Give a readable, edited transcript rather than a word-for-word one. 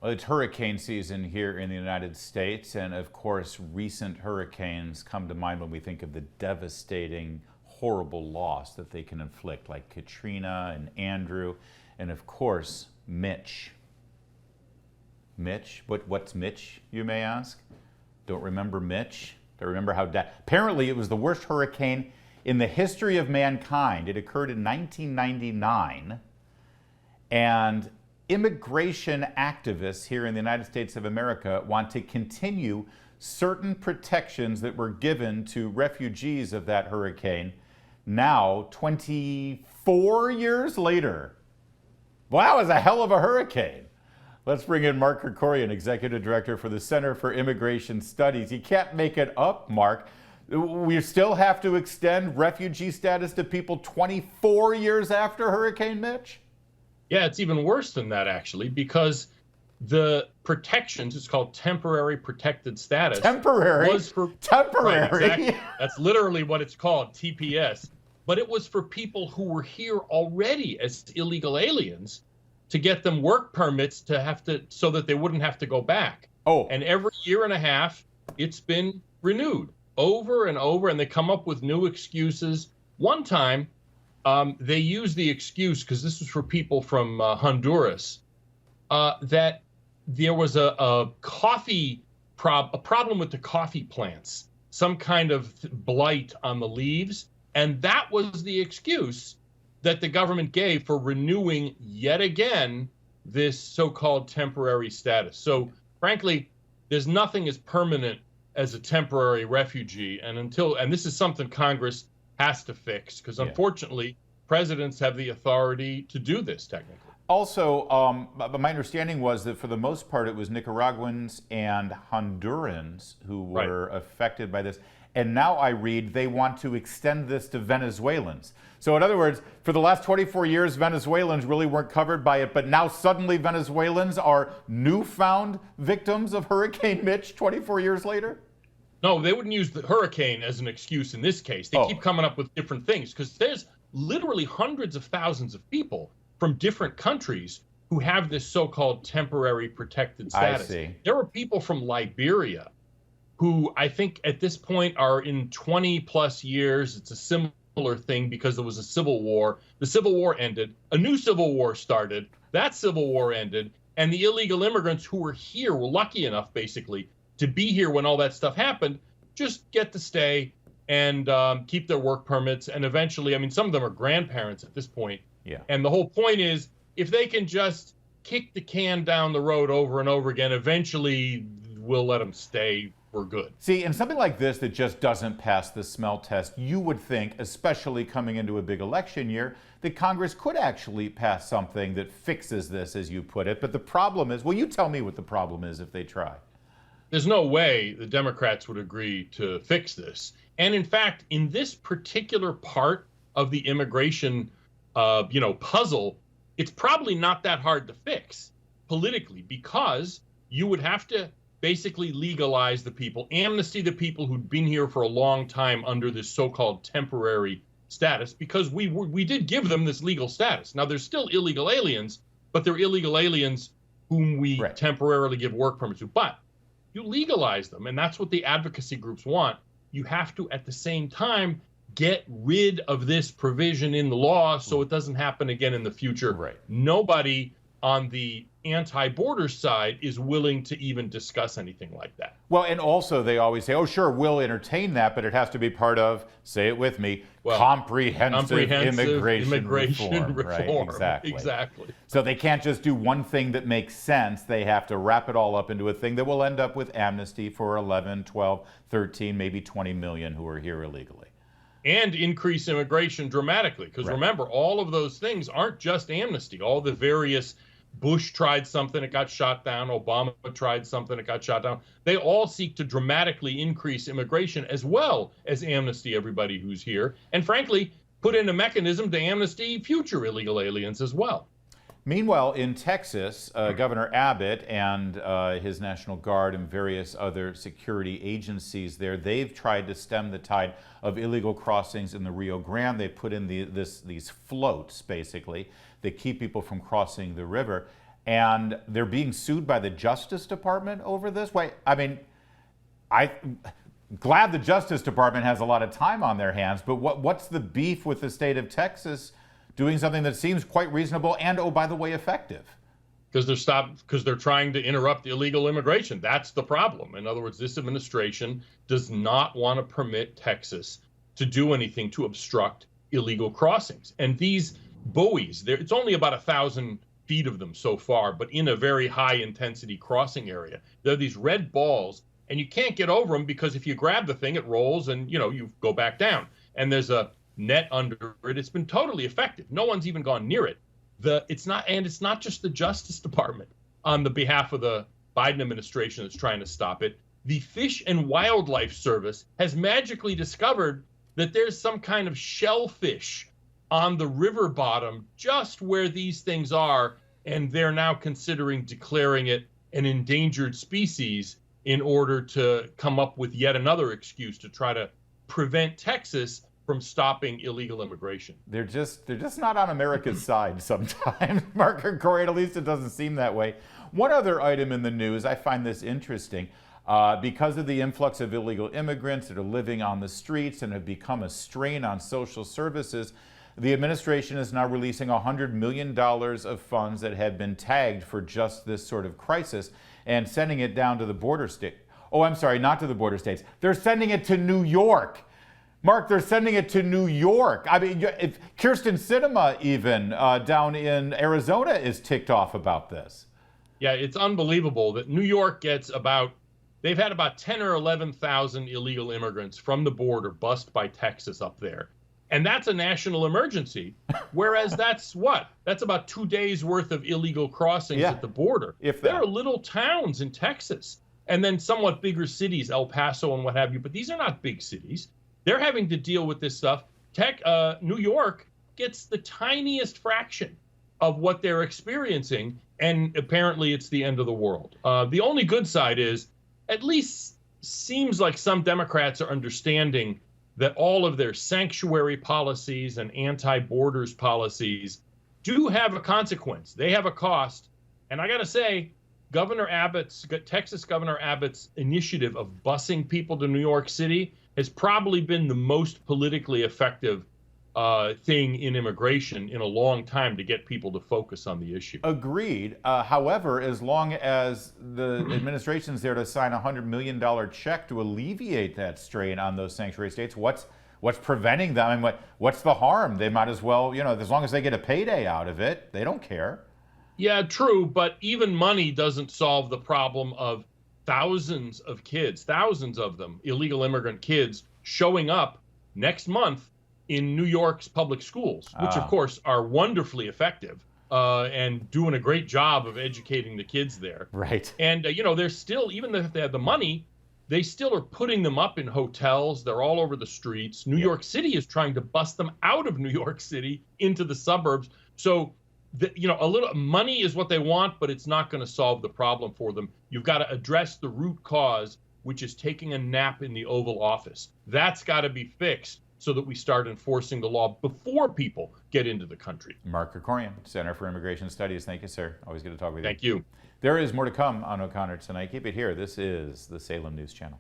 Well, it's hurricane season here in the United States, and of course, recent hurricanes come to mind when we think of the devastating, horrible loss that they can inflict, like Katrina and Andrew, and of course, Mitch. Mitch? What's Mitch, you may ask? Don't remember Mitch? Don't remember how apparently it was the worst hurricane in the history of mankind. It occurred in 1999, and immigration activists here in the United States of America want to continue certain protections that were given to refugees of that hurricane now 24 years later. Well, that was a hell of a hurricane. Let's bring in Mark Krikorian, Executive Director for the Center for Immigration Studies. You can't make it up, Mark. We still have to extend refugee status to people 24 years after Hurricane Mitch? Yeah, it's even worse than that, actually, because the protections, it's called temporary protected status. Temporary? Was for, temporary. Right, exactly. That's literally what it's called, TPS. But it was for people who were here already as illegal aliens to get them work permits so that they wouldn't have to go back. Oh. And every year and a half, it's been renewed over and over, and they come up with new excuses. One time, they used the excuse, because this was for people from Honduras, that there was a problem with the coffee plants, some kind of blight on the leaves, and that was the excuse that the government gave for renewing yet again this so-called temporary status. So, frankly, there's nothing as permanent as a temporary refugee, and this is something Congress has to fix, because unfortunately, presidents have the authority to do this technically. Also, my understanding was that for the most part, it was Nicaraguans and Hondurans who were affected by this. And now I read they want to extend this to Venezuelans. So in other words, for the last 24 years, Venezuelans really weren't covered by it, but now suddenly Venezuelans are newfound victims of Hurricane Mitch 24 years later? No, they wouldn't use the hurricane as an excuse in this case. They keep coming up with different things, because there's literally hundreds of thousands of people from different countries who have this so-called temporary protected status. I see. There are people from Liberia who I think at this point are in 20 plus years. It's a similar thing because there was a civil war. The civil war ended, a new civil war started, that civil war ended, and the illegal immigrants who were here were lucky enough basically to be here when all that stuff happened, just get to stay and keep their work permits. And eventually, I mean, some of them are grandparents at this point. Yeah. And the whole point is, if they can just kick the can down the road over and over again, eventually we'll let them stay. We're good. See, in something like this that just doesn't pass the smell test, you would think, especially coming into a big election year, that Congress could actually pass something that fixes this, as you put it. But the problem is, well, you tell me what the problem is if they try. There's no way the Democrats would agree to fix this. And in fact, in this particular part of the immigration puzzle, it's probably not that hard to fix politically, because you would have to basically legalize the people, amnesty the people who'd been here for a long time under this so-called temporary status, because we did give them this legal status. Now, they're still illegal aliens, but they're illegal aliens whom we temporarily give work permits to. But you legalize them, and that's what the advocacy groups want. You have to, at the same time, get rid of this provision in the law so it doesn't happen again in the future. Nobody on the anti-border side is willing to even discuss anything like that. Well, and also they always say, oh, sure, we'll entertain that, but it has to be part of, say it with me, comprehensive immigration reform. Right, exactly. So they can't just do one thing that makes sense. They have to wrap it all up into a thing that will end up with amnesty for 11, 12, 13, maybe 20 million who are here illegally. And increase immigration dramatically. Because remember, all of those things aren't just amnesty. All the various Bush tried something, it got shot down. Obama tried something, it got shot down. They all seek to dramatically increase immigration as well as amnesty everybody who's here. And frankly, put in a mechanism to amnesty future illegal aliens as well. Meanwhile, in Texas, Governor Abbott and his National Guard and various other security agencies there, they've tried to stem the tide of illegal crossings in the Rio Grande. They put in these floats, basically, that keep people from crossing the river. and they're being sued by the Justice Department over this. Wait, I mean, I'm glad the Justice Department has a lot of time on their hands, but what's the beef with the state of Texas doing something that seems quite reasonable and, oh, by the way, effective? Because they're trying to interrupt illegal immigration. That's the problem. In other words, this administration does not want to permit Texas to do anything to obstruct illegal crossings. And these buoys, it's only about 1,000 feet of them so far, but in a very high intensity crossing area. They're these red balls, and you can't get over them because if you grab the thing, it rolls and you go back down. And there's a net under it. It's been totally effective. No one's even gone near it. It's not just the Justice Department on the behalf of the Biden administration that's trying to stop it. The Fish and Wildlife Service has magically discovered that there's some kind of shellfish on the river bottom just where these things are, and they're now considering declaring it an endangered species in order to come up with yet another excuse to try to prevent Texas from stopping illegal immigration. They're just not on America's side sometimes. Mark Krikorian, at least it doesn't seem that way. One other item in the news, I find this interesting. Because of the influx of illegal immigrants that are living on the streets and have become a strain on social services, the administration is now releasing $100 million of funds that had been tagged for just this sort of crisis and sending it down to the border state. Oh, I'm sorry, not to the border states. They're sending it to New York. Mark, they're sending it to New York. I mean, if Kirsten Sinema even down in Arizona is ticked off about this. Yeah, it's unbelievable that New York gets they've had about 10 or 11,000 illegal immigrants from the border bust by Texas up there. And that's a national emergency, whereas that's about 2 days worth of illegal crossings at the border. There are little towns in Texas and then somewhat bigger cities, El Paso and what have you, but these are not big cities. They're having to deal with this stuff. New York gets the tiniest fraction of what they're experiencing, and apparently it's the end of the world. The only good side is, at least seems like some Democrats are understanding that all of their sanctuary policies and anti-borders policies do have a consequence. They have a cost. And I got to say, Texas Governor Abbott's initiative of busing people to New York City has probably been the most politically effective thing in immigration in a long time to get people to focus on the issue. Agreed. However, as long as the administration's there to sign a $100 million check to alleviate that strain on those sanctuary states, what's preventing them? I mean, what's the harm? They might as well, as long as they get a payday out of it, they don't care. Yeah, true. But even money doesn't solve the problem of thousands of kids, thousands of them, illegal immigrant kids, showing up next month in New York's public schools, which of course are wonderfully effective and doing a great job of educating the kids there. Right. And, they're still, even if they have the money, they still are putting them up in hotels. They're all over the streets. New York City is trying to bust them out of New York City into the suburbs. So, a little money is what they want, but it's not going to solve the problem for them. You've got to address the root cause, which is taking a nap in the Oval Office. That's got to be fixed so that we start enforcing the law before people get into the country. Mark Krikorian, Center for Immigration Studies. Thank you, sir. Always good to talk with you. Thank you. There is more to come on O'Connor tonight. Keep it here. This is the Salem News Channel.